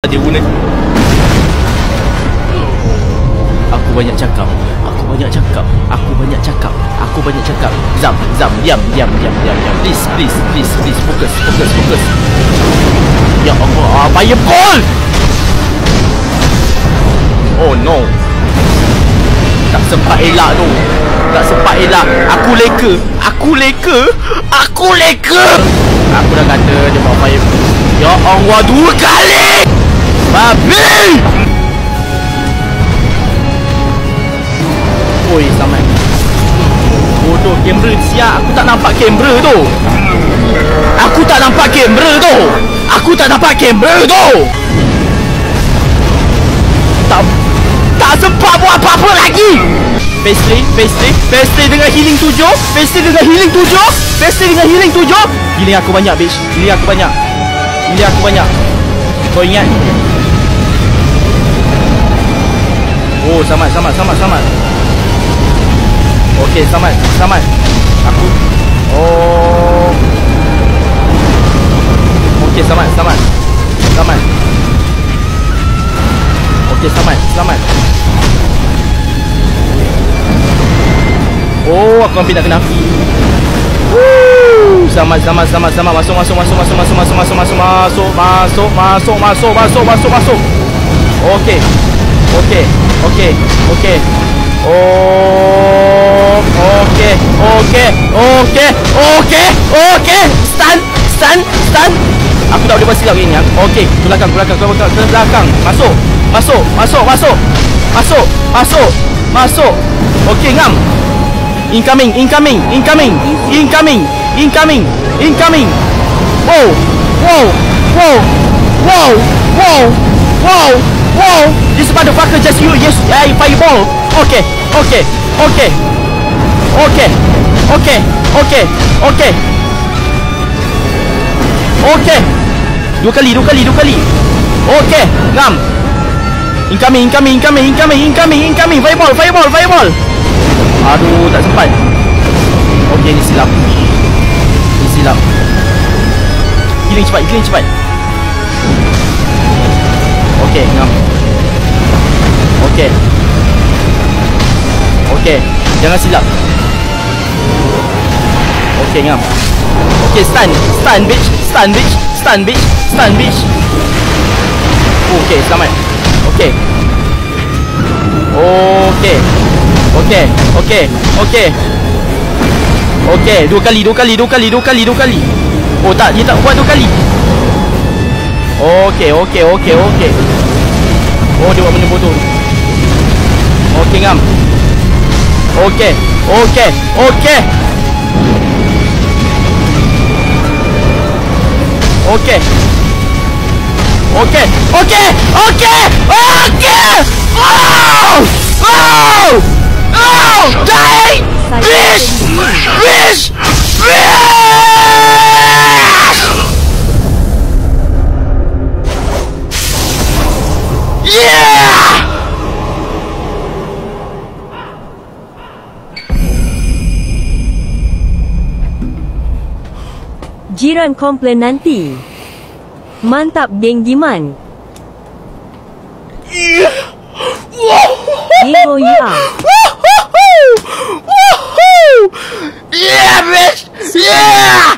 Dia guna. Aku banyak cakap. Zam, diam. Please, fokus. Ya Allah, fireball! Oh no. Tak sempat elak tu. Aku leka. Aku dah kata dia bawa fireball. Ya Allah, 2 kali. Babi. Oi, selamat. Bodoh, kamera siap. Aku tak nampak kamera tu. Tak sempat buat apa-apa lagi. Phase 3 dengan healing 7. Healing aku banyak, bitch. Kau ingat? Oh, selamat. Okey, selamat. Aku. Oh. Okey, selamat. Okey, selamat. Oh, aku hampir nak kena api. Selamat. Masuk. Okey. Stun. Aku tak boleh bersilap ini. Okey, ke belakang. Masuk. Okey, ngam. Incoming. Wow. This motherfucker just use fireball. Okay. 2 kali. Okay, ngam. Incoming. Fireball. Aduh, tak sempat. Okay, ni silap. Healing cepat. Okay, ngam. Okay, jangan silap. Okay, ngam. Okay, stun bitch. Okay, selamat. Okay. 2 kali. Oh tak, dia tak buat 2 kali. Okay. Oh, dia buat benda bodoh. Okay, ngam. Okay. Oh! Die! Fish! Yeah! Jiran komplain nanti. Mantap, geng Giman. Geng ya. Yeah, bitch! Yeah!